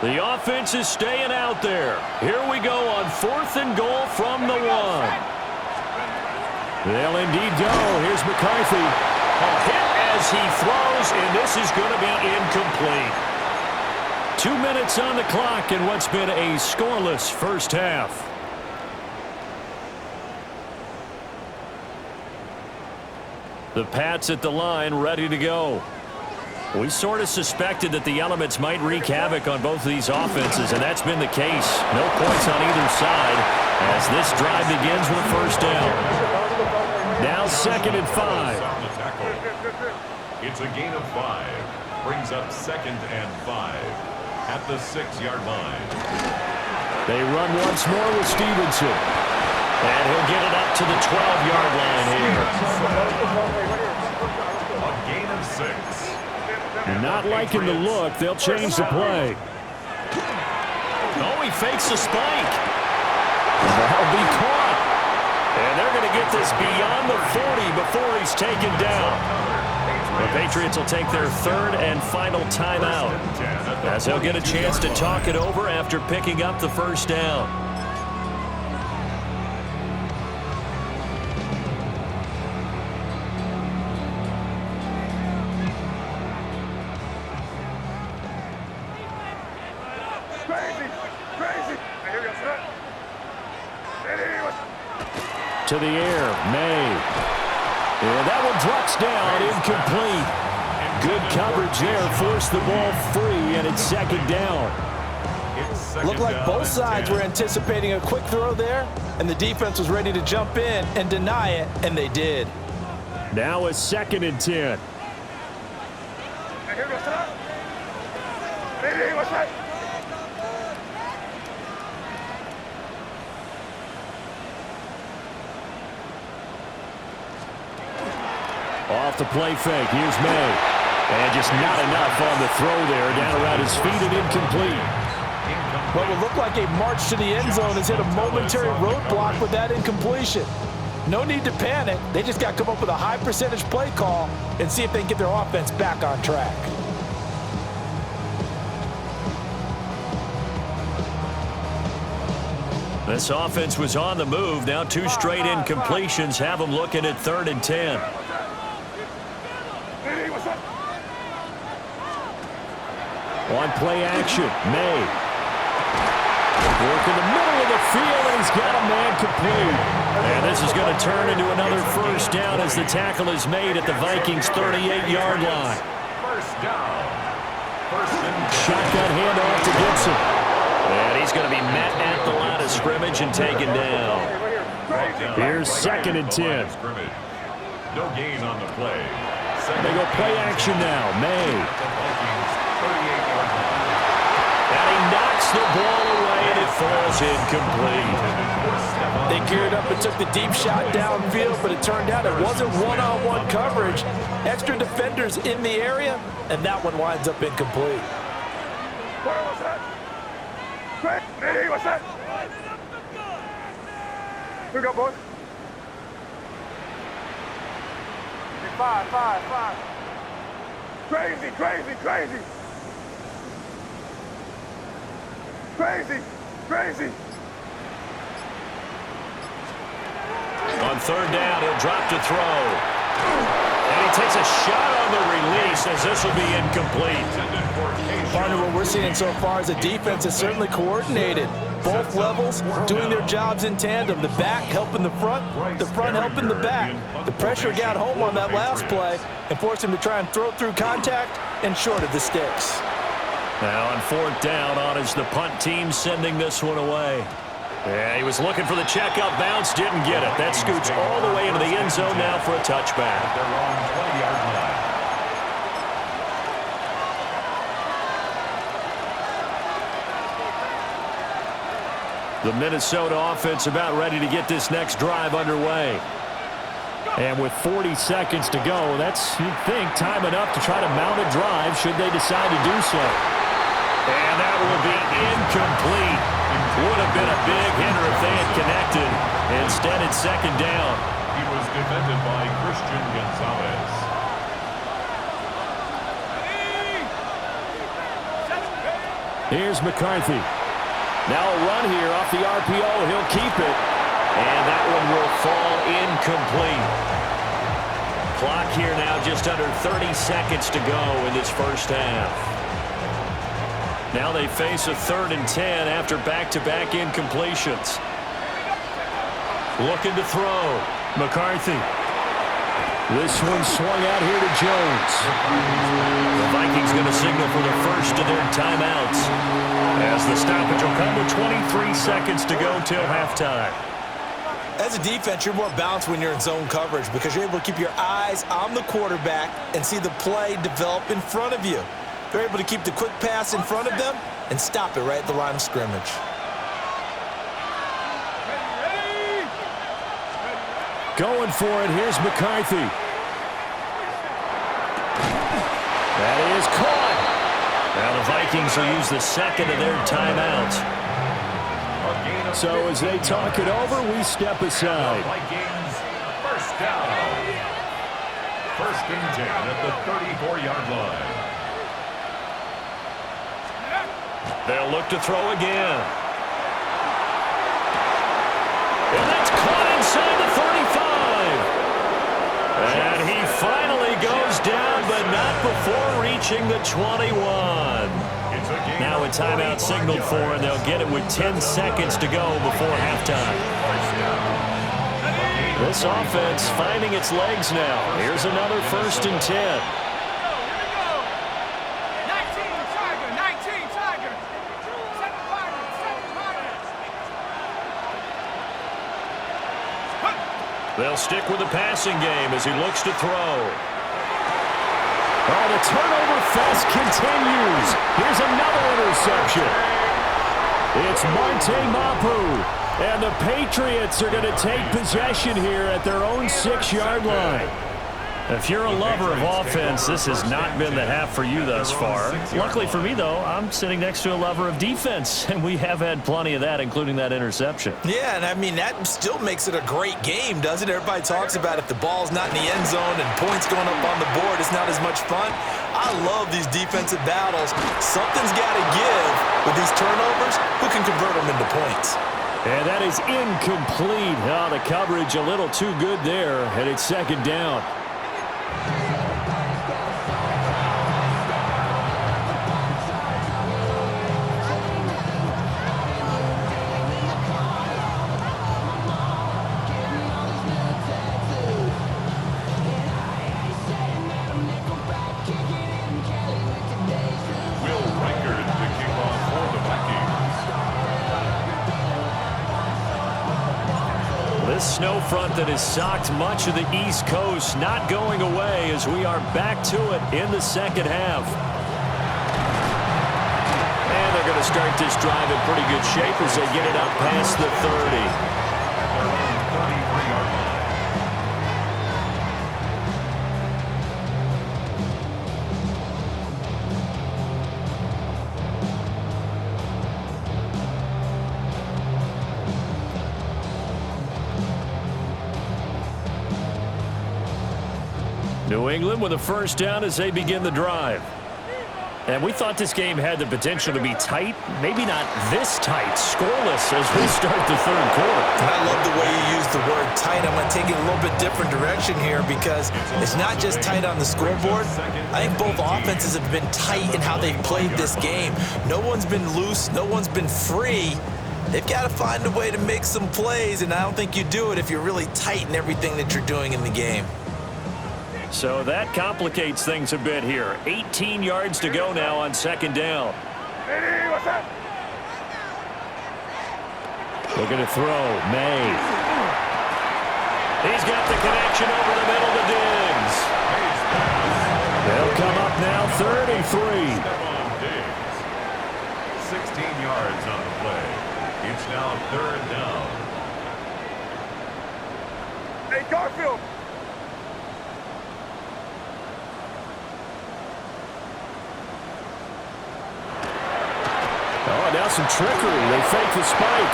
The offense is staying out there. Here we go on 4th and goal from the 1. They'll indeed go. Here's McCarthy. A hit as he throws, and this is going to be incomplete. 2 minutes on the clock in what's been a scoreless first half. The Pats at the line, ready to go. We sort of suspected that the elements might wreak havoc on both of these offenses, and that's been the case. No points on either side as this drive begins with a first down. Now 2nd and 5. It's a gain of 5. Brings up 2nd and 5 at the 6-yard line. They run once more with Stevenson. And he'll get it up to the 12-yard line here. A gain of 6. Not liking the look. They'll change the play. Oh, he fakes a spike. That'll be caught. And they're going to get this beyond the 40 before he's taken down. The Patriots will take their 3rd and final timeout as they'll get a chance to talk it over after picking up the first down. To the air, May. And that one drops down, incomplete. Good coverage there, forced the ball free, and it's 2nd down. Looked like both sides were anticipating a quick throw there, and the defense was ready to jump in and deny it, and they did. Now a 2nd and 10. Off the play fake, here's May. And just not enough on the throw there, down around his feet and incomplete. What would look like a march to the end zone has hit a momentary roadblock with that incompletion. No need to panic. They just got to come up with a high percentage play call and see if they can get their offense back on track. This offense was on the move. Now 2 straight incompletions have them looking at 3rd and 10. On play action, May. Work in the middle of the field, and he's got a man complete. And this is going to turn into another first down as the tackle is made at the Vikings' 38-yard line. First down. Shotgun handoff to Gibson. And he's going to be met at the line of scrimmage and taken down. Here's 2nd and 10. No gain on the play. They go play action now. May. And he knocks the ball away, and it falls incomplete. They geared up and took the deep shot downfield, but it turned out it wasn't one-on-one coverage. Extra defenders in the area, and that one winds up incomplete. What's that? Here we go, boys. 5. Crazy. On 3rd down, he'll drop to throw. And he takes a shot on the release as this will be incomplete. Partner, what we're seeing so far is the defense is certainly coordinated. Both levels doing their jobs in tandem. The back helping the front helping the back. The pressure got home on that last play and forced him to try and throw through contact and short of the sticks. Now on 4th down, on is the punt team sending this one away. Yeah, he was looking for the checkout bounce, didn't get it. That scoots all the way into the end zone now for a touchback. They're on 20-yard line. The Minnesota offense about ready to get this next drive underway. And with 40 seconds to go, that's, you'd think, time enough to try to mount a drive should they decide to do so. And that will be incomplete. Would have been a big hitter if they had connected. Instead, it's 2nd down. He was defended by Christian Gonzalez. Here's McCarthy. Now a run here off the RPO. He'll keep it. And that one will fall incomplete. Clock here now just under 30 seconds to go in this first half. Now they face a 3rd and 10 after back-to-back incompletions. Looking to throw. McCarthy. This one swung out here to Jones. The Vikings going to signal for the first of their timeouts, as the stoppage will come with 23 seconds to go till halftime. As a defense, you're more balanced when you're in zone coverage because you're able to keep your eyes on the quarterback and see the play develop in front of you. They're able to keep the quick pass in front of them and stop it right at the line of scrimmage. Going for it. Here's McCarthy. That is caught. Now the Vikings will use the second of their timeouts. So as they talk it over, we step aside. Vikings first down. 1st and 10 at the 34-yard line. They'll look to throw again. And that's caught inside the 35. And he finally goes down, but not before reaching the 21. Now a timeout signaled for, and they'll get it with 10 seconds to go before halftime. This offense finding its legs now. Here's another 1st and 10. They'll stick with the passing game as he looks to throw. Oh, the turnover fest continues. Here's another interception. It's Marte Mapu. And the Patriots are going to take possession here at their own 6-yard line. If you're a lover of offense, this has not been the half for you thus far. Luckily for me, though, I'm sitting next to a lover of defense, and we have had plenty of that, including that interception. Yeah, and I mean, that still makes it a great game, doesn't it? Everybody talks about if the ball's not in the end zone and points going up on the board, it's not as much fun. I love these defensive battles. Something's got to give with these turnovers. Who can convert them into points? And that is incomplete. Oh, the coverage a little too good there, and it's 2nd down. Snow front that has socked much of the East Coast not going away as we are back to it in the 2nd half. And they're going to start this drive in pretty good shape as they get it up past the 30. New England with a 1st down as they begin the drive. And we thought this game had the potential to be tight. Maybe not this tight, scoreless as we start the 3rd quarter. And I love the way you use the word tight. I'm going to take it a little bit different direction here because it's not just tight on the scoreboard. I think both offenses have been tight in how they've played this game. No one's been loose. No one's been free. They've got to find a way to make some plays, and I don't think you do it if you're really tight in everything that you're doing in the game. So that complicates things a bit here. 18 yards to go now on 2nd down. Looking to throw. May. He's got the connection over the middle to Diggs. They'll come up now 3rd and 3. 16 yards on the play. It's now 3rd down. Hey, Garfield. Oh, now some trickery. They fake the spike.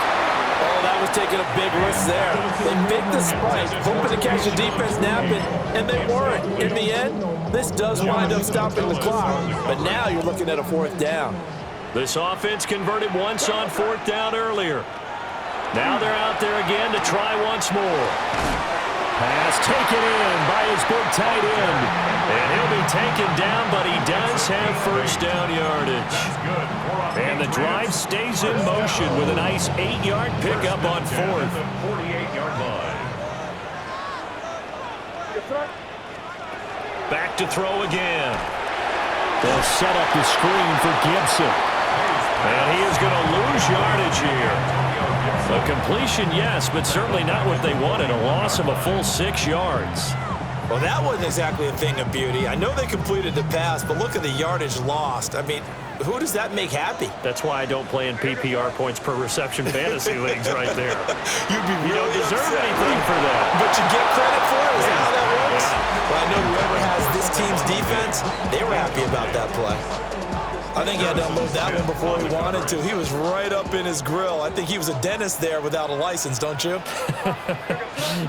Oh, that was taking a big risk there. They faked the spike, hoping to catch the defense napping, and they weren't. In the end, this does wind up stopping the clock. But now you're looking at a 4th down. This offense converted once on 4th down earlier. Now they're out there again to try once more. Pass taken in by his big tight end. And he'll be taken down, but he does have first down yardage. And the drive stays in motion with a nice 8-yard pickup on 4th. 48-yard line. Back to throw again. They'll set up the screen for Gibson. And he is going to lose yardage here. A completion, yes, but certainly not what they wanted. A loss of a full 6 yards. Well, that wasn't exactly a thing of beauty. I know they completed the pass, but look at the yardage lost. I mean, who does that make happy? That's why I don't play in PPR points per reception fantasy leagues right there. You'd be really You don't deserve upset. anything for that. But you get credit for it? Is that how that works? Well, I know whoever has this team's defense, they were happy about that play. I think he had to unload that one before he wanted to. He was right up in his grill. I think he was a dentist there without a license, don't you?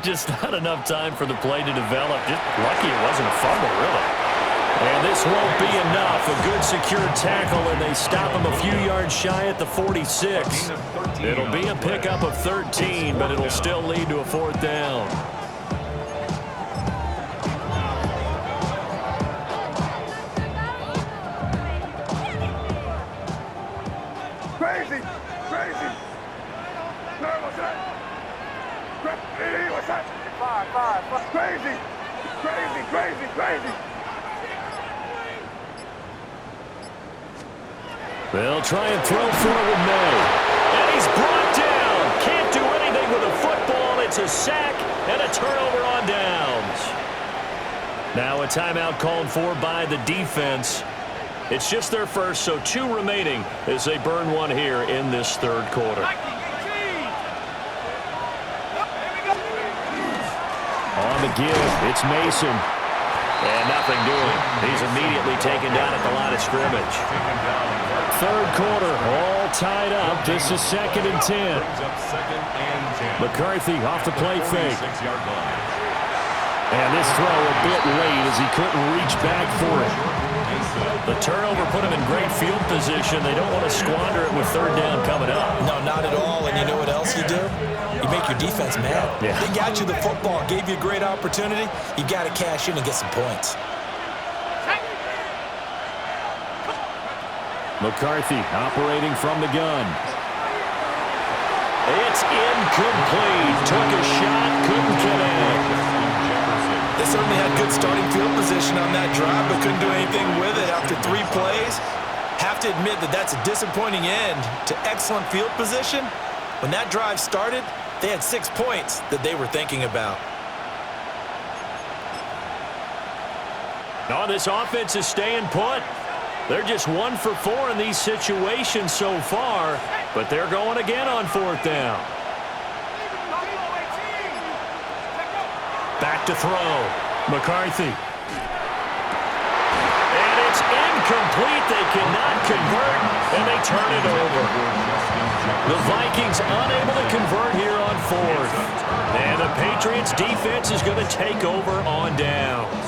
Just not enough time for the play to develop. Just lucky it wasn't a fumble, really. And this won't be enough. A good secure tackle, and they stop him a few yards shy at the 46. It'll be a pickup of 13, but it'll still lead to a 4th down. Crazy! Crazy! No, what's that? What's that? Five. Crazy! Crazy! They'll try and throw for it with May. And he's brought down. Can't do anything with a football. It's a sack and a turnover on downs. Now a timeout called for by the defense. It's just their first, so 2 remaining as they burn one here in this 3rd quarter. On the give, it's Mason. And nothing doing. He's immediately taken down at the line of scrimmage. 3rd quarter, all tied up. This is 2nd and 10. McCarthy off the play fake. And this throw a bit late as he couldn't reach back for it. The turnover put him in great field position. They don't want to squander it with 3rd down coming up. No, not at all. And you know what else you do? You make your defense mad. Yeah. They got you the football, gave you a great opportunity. You got to cash in and get some points. McCarthy operating from the gun. It's incomplete. Took a shot, couldn't connect. They certainly had good starting field position on that drive, but couldn't do anything with it after 3 plays. Have to admit that that's a disappointing end to excellent field position. When that drive started, they had 6 points that they were thinking about. No, this offense is staying put. They're just 1 for 4 in these situations so far, but they're going again on 4th down. Back to throw. McCarthy. And it's incomplete. They cannot convert, and they turn it over. The Vikings unable to convert here on 4th. And the Patriots defense is going to take over on downs.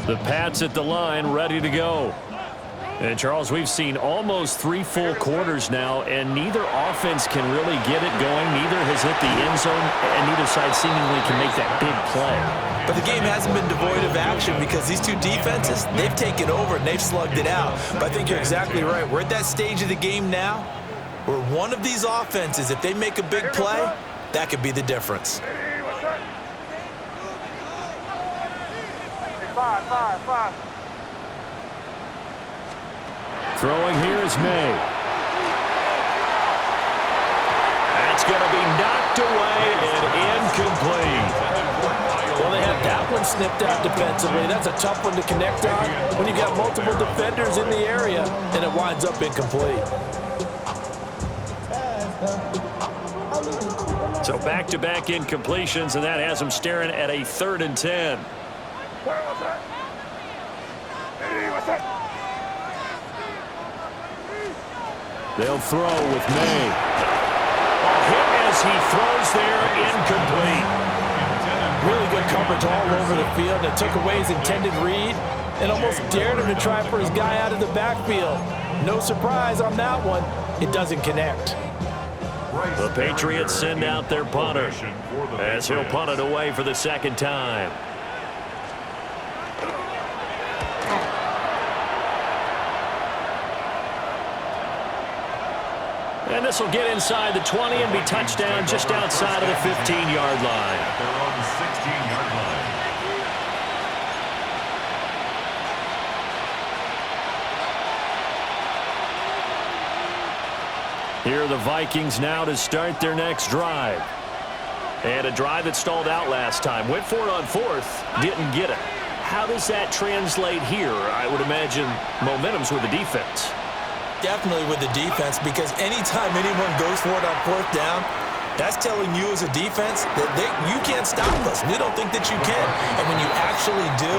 The Pats at the line, ready to go. And, Charles, we've seen almost 3 full quarters now, and neither offense can really get it going. Neither has hit the end zone, and neither side seemingly can make that big play. But the game hasn't been devoid of action because these 2 defenses, they've taken over and they've slugged it out. But I think you're exactly right. We're at that stage of the game now where one of these offenses, if they make a big play, that could be the difference. Five. Throwing here is May. That's going to be knocked away and incomplete. Well, they have that one snipped out defensively. That's a tough one to connect on when you got multiple defenders in the area, and it winds up incomplete. So back-to-back incompletions, and that has them staring at a 3rd and 10. They'll throw with May. A hit as he throws there, incomplete. Really good coverage all over the field. It took away his intended read and almost dared him to try for his guy out of the backfield. No surprise on that one. It doesn't connect. The Patriots send out their punter as he'll punt it away for the second time. And this will get inside the 20 and be touchdown just outside of the 15-yard line. Their own 16-yard line. Here are the Vikings now to start their next drive. And a drive that stalled out last time. Went for it on fourth, didn't get it. How does that translate here? I would imagine momentum's with the defense. Definitely with the defense, because anytime anyone goes for it on fourth down, that's telling you as a defense that you can't stop us. We don't think that you can. And when you actually do,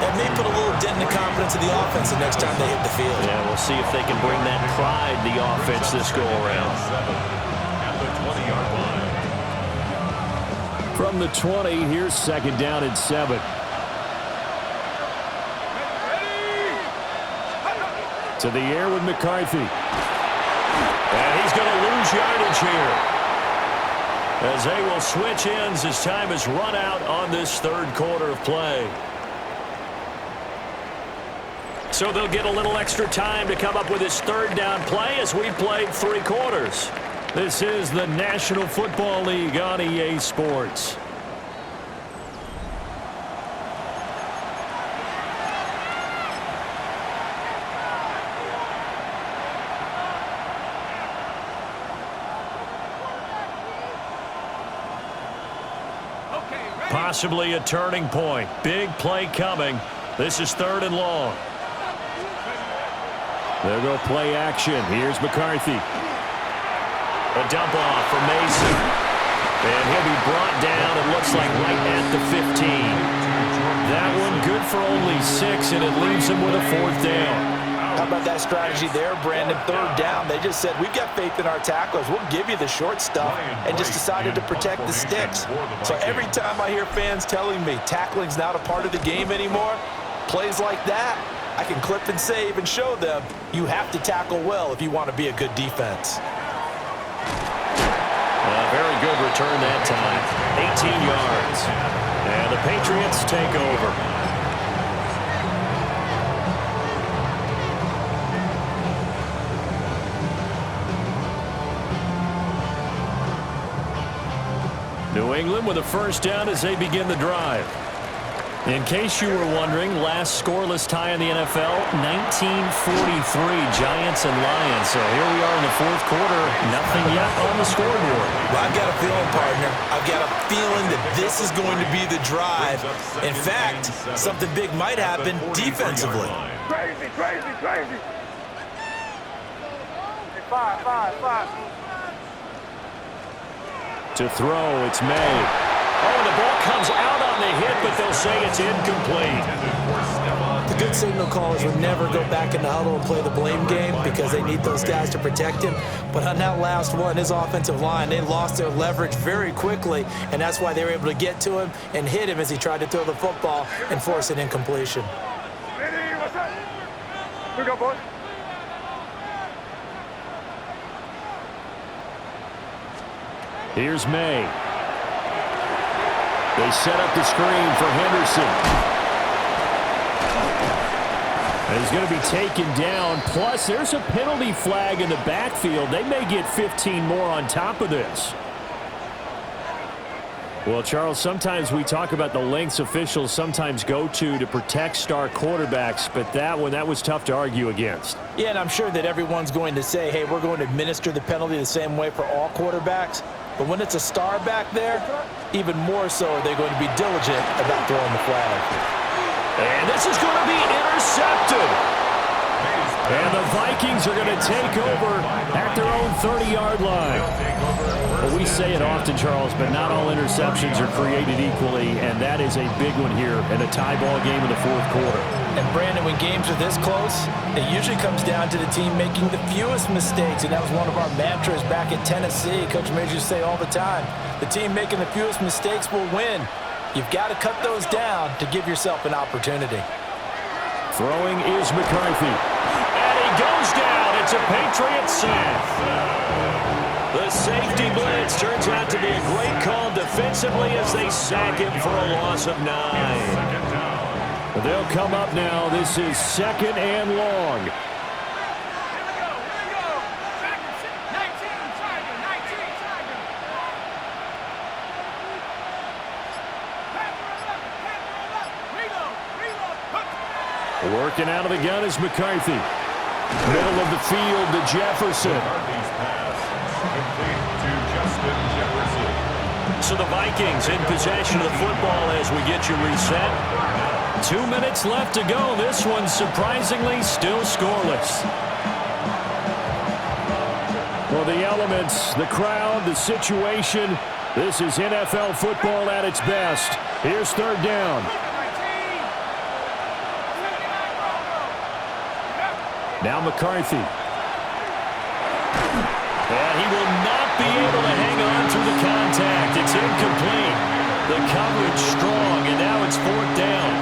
that may put a little dent in the confidence of the offense the next time they hit the field. Yeah, we'll see if they can bring that pride the offense this go-around. At the 20-yard line. From the 20, here's second down and 7. To the air with McCarthy. And he's going to lose yardage here, as they will switch ends as time is run out on this third quarter of play. So they'll get a little extra time to come up with this third down play as we played 3 quarters. This is the National Football League on EA Sports. Possibly a turning point. Big play coming. This is 3rd and long. They'll go play action. Here's McCarthy. A dump off for Mason. And he'll be brought down, it looks like, right at the 15. That one good for only 6, and it leaves him with a 4th down. How about that strategy there, Brandon? 3rd down. They just said, we've got faith in our tacklers. We'll give you the short stuff, and just decided to protect the sticks. So every time I hear fans telling me tackling's not a part of the game anymore, plays like that, I can clip and save and show them you have to tackle well if you want to be a good defense. Very good return that time. 18 yards. And the Patriots take over. New England with a first down as they begin the drive. In case you were wondering, last scoreless tie in the NFL, 1943, Giants and Lions. So here we are in the 4th quarter, nothing yet on the scoreboard. Well, I've got a feeling, partner. I've got a feeling that this is going to be the drive. In fact, something big might happen defensively. Crazy, crazy, crazy. Five. To throw, it's May. Oh, and the ball comes out on the hit, but they'll say it's incomplete. The good signal callers would never go back in the huddle and play the blame game because they need those guys to protect him. But on that last one, his offensive line, they lost their leverage very quickly, and that's why they were able to get to him and hit him as he tried to throw the football and force an incompletion. What's up? We go, boys. Here's May. They set up the screen for Henderson. And he's going to be taken down. Plus, there's a penalty flag in the backfield. They may get 15 more on top of this. Well, Charles, sometimes we talk about the lengths officials sometimes go to protect star quarterbacks, but that one, that was tough to argue against. Yeah, and I'm sure that everyone's going to say, hey, we're going to administer the penalty the same way for all quarterbacks. But when it's a star back there, even more so are they going to be diligent about throwing the flag. And this is going to be intercepted. And the Vikings are going to take over at their own 30-yard line. Well, we say it often, Charles, but not all interceptions are created equally, and that is a big one here in a tie ball game in the 4th quarter. And, Brandon, when games are this close, it usually comes down to the team making the fewest mistakes, and that was one of our mantras back at Tennessee. Coach Majors say all the time, the team making the fewest mistakes will win. You've got to cut those down to give yourself an opportunity. Throwing is McCarthy. And he goes down. It's a Patriot sack. The safety blitz turns out to be a great call defensively as they sack him for a loss of 9. They'll come up now. This is 2nd and long. Working out of the gun is McCarthy. Middle of the field to Jefferson. So the Vikings in possession of the football as we get you reset. 2 minutes left to go. This one surprisingly still scoreless. Well, the elements, the crowd, the situation. This is NFL football at its best. Here's 3rd down. Now McCarthy. And he will not be able to hang on through the contact. It's incomplete. The coverage strong, and now it's 4th down.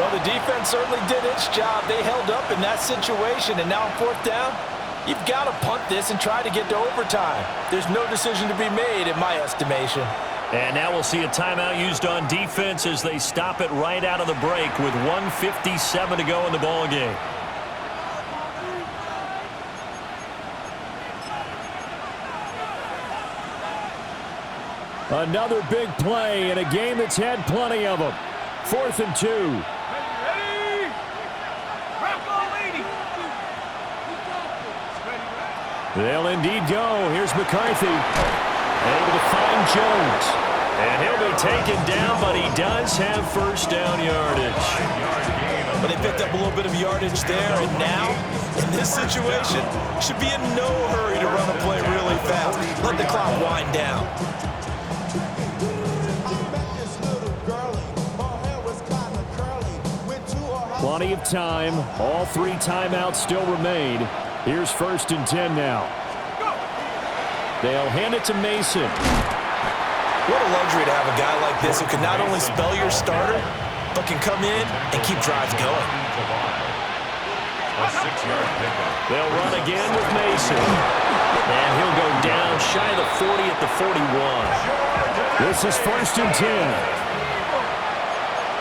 Well, the defense certainly did its job. They held up in that situation, and now on 4th down, you've got to punt this and try to get to overtime. There's no decision to be made in my estimation. And now we'll see a timeout used on defense as they stop it right out of the break with 1:57 to go in the ballgame. Another big play in a game that's had plenty of them. 4th and 2. They'll indeed go. Here's McCarthy. Able to find Jones. And he'll be taken down, but he does have 1st down yardage. But they picked up a little bit of yardage there, and now, in this situation, should be in no hurry to run a play really fast. Let the clock wind down. Plenty of time. All 3 timeouts still remain. Here's 1st and 10 now. They'll hand it to Mason. What a luxury to have a guy like this who can not only spell your starter, but can come in and keep drives going. A 6-yard pickup. They'll run again with Mason. And he'll go down shy of the 40 at the 41. This is 1st and 10.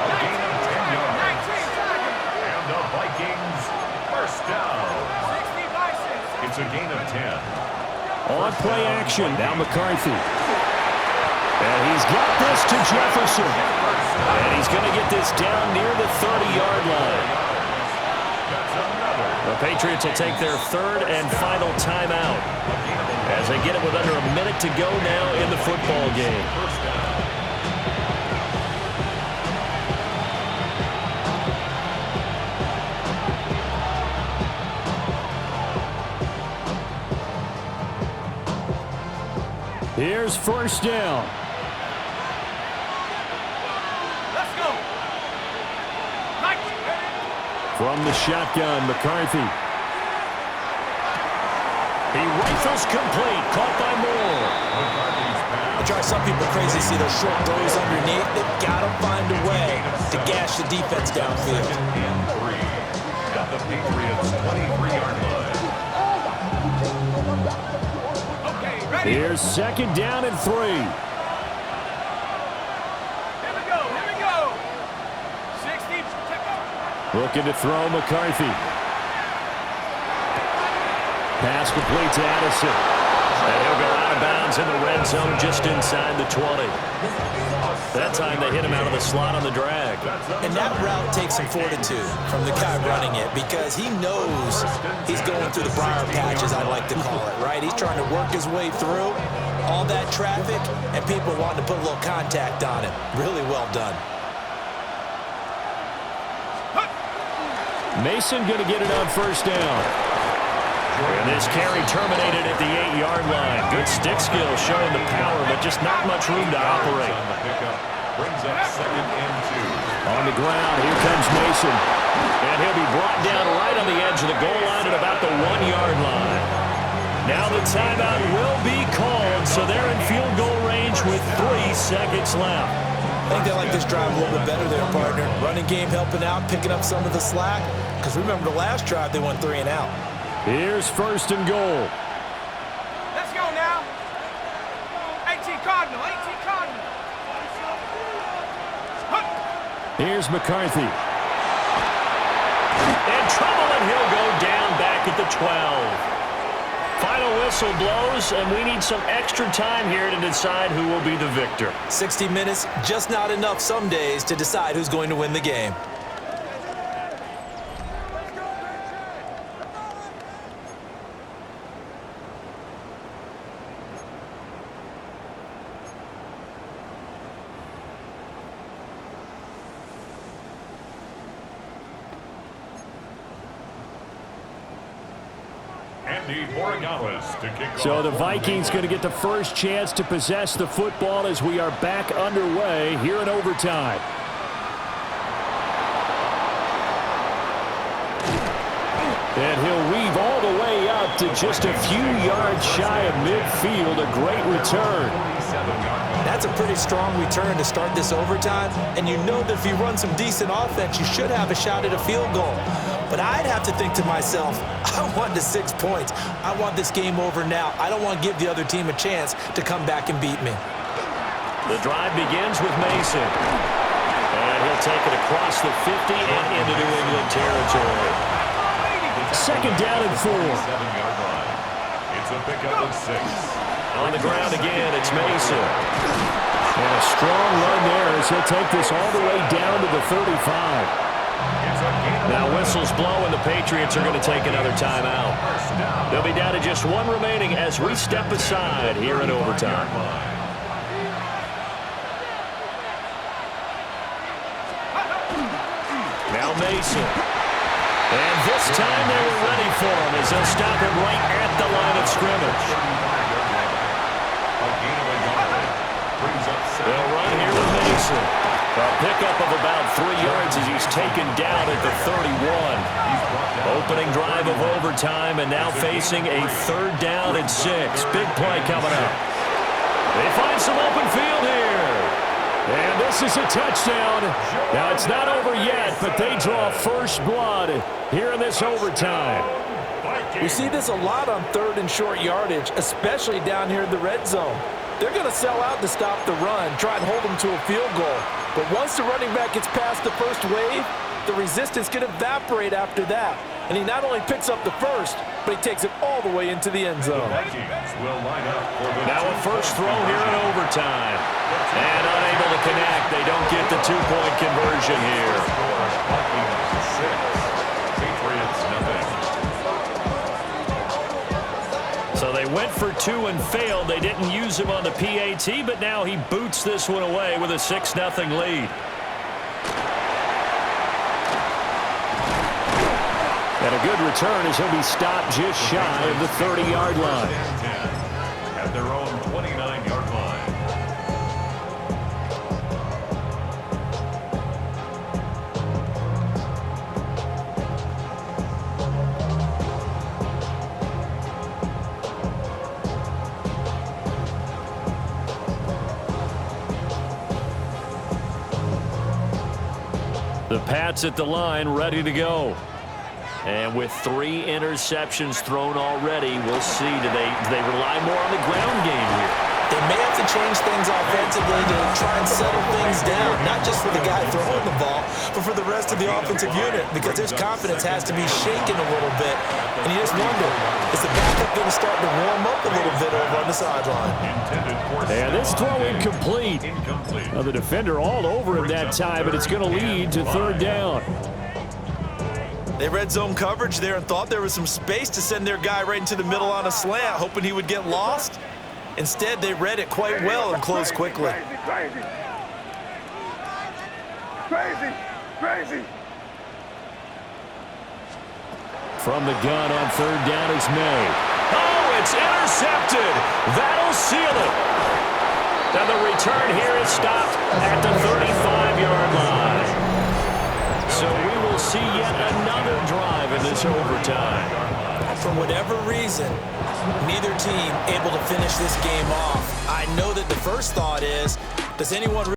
A gain of 10 yards. And the Vikings, 1st down. It's a gain of 10. On play action, now McCarthy. And he's got this to Jefferson. And he's going to get this down near the 30-yard line. The Patriots will take their 3rd and final timeout as they get it with under a minute to go now in the football game. Here's 1st down. Let's go. From the shotgun, McCarthy. He rifles complete, caught by Moore. It drives some people crazy to see those short throws underneath. They've got to find a way to gash the defense downfield. And 3 at the Patriots' 23-yard line. Here's 2nd down and 3. Here we go. 60, check out. Looking to throw McCarthy. Pass complete to Addison. And he'll go out of bounds in the red zone just inside the 20. That time they hit him out of the slot on the drag. And that route takes some fortitude from the guy running it because he knows he's going through the briar patches, I like to call it, right? He's trying to work his way through all that traffic and people wanting to put a little contact on him. Really well done. Mason going to get it on 1st down. And this carry terminated at the 8-yard line. Good stick skill showing the power, but just not much room to operate. Brings up 2nd and 2. On the ground, here comes Mason. And he'll be brought down right on the edge of the goal line at about the 1-yard line. Now the timeout will be called, so they're in field goal range with 3 seconds left. I think they like this drive a little bit better there, partner. Running game helping out, picking up some of the slack. Because remember, the last drive, they went 3 and out. Here's 1st and goal. Let's go now. 18 Cardinal, 18 Cardinal. Here's McCarthy. In trouble, and he'll go down back at the 12. Final whistle blows, and we need some extra time here to decide who will be the victor. 60 minutes, just not enough some days to decide who's going to win the game. So the Vikings going to get the first chance to possess the football as we are back underway here in overtime. And he'll weave all the way up to just a few yards shy of midfield. A great return. That's a pretty strong return to start this overtime. And you know that if you run some decent offense, you should have a shot at a field goal. But I'd have to think to myself, I want the 6 points. I want this game over now. I don't want to give the other team a chance to come back and beat me. The drive begins with Mason. And he'll take it across the 50 and into New England territory. 2nd down and 4. It's a pickup of 6. On the ground again, it's Mason. And a strong run there as he'll take this all the way down to the 35. Now whistles blow, and the Patriots are going to take another timeout. They'll be down to just 1 remaining as we step aside here in overtime. Now Mason. And this time they were ready for him as they'll stop him right at the line of scrimmage. They'll run here with Mason. A pickup of about 3 yards as he's taken down at the 31. Opening drive of overtime, and now facing a 3rd down and 6. Big play coming up. They find some open field here. And this is a touchdown. Now, it's not over yet, but they draw first blood here in this overtime. We see this a lot on 3rd and short yardage, especially down here in the red zone. They're going to sell out to stop the run, try and hold them to a field goal. But once the running back gets past the first wave, the resistance can evaporate after that. And he not only picks up the first, but he takes it all the way into the end zone. Now a first throw here in overtime. And unable to connect. They don't get the 2-point conversion here. Patriots, nothing. So they went for 2 and failed. They didn't use him on the PAT, but now he boots this one away with a 6-0 lead. And a good return as he'll be stopped just shy of the 30-yard line. At their own 29-yard line. The Pats at the line, ready to go. And with 3 interceptions thrown already, we'll see. Do they rely more on the ground game here? They may have to change things offensively to try and settle things down, not just for the guy throwing the ball, but for the rest of the offensive unit, because his confidence has to be shaken a little bit. And you just wonder, is the backup going to start to warm up a little bit over on the sideline? And this throw incomplete. Now the defender all over him that time, but it's going to lead to 3rd down. They read zone coverage there and thought there was some space to send their guy right into the middle on a slant, hoping he would get lost. Instead, they read it quite well and closed quickly. Crazy. From the gun on 3rd down is May. Oh, it's intercepted. That'll seal it. Now the return here is stopped at the 35-yard line. So we will see yet another drive in this overtime. For whatever reason, neither team able to finish this game off. I know that the first thought is, does anyone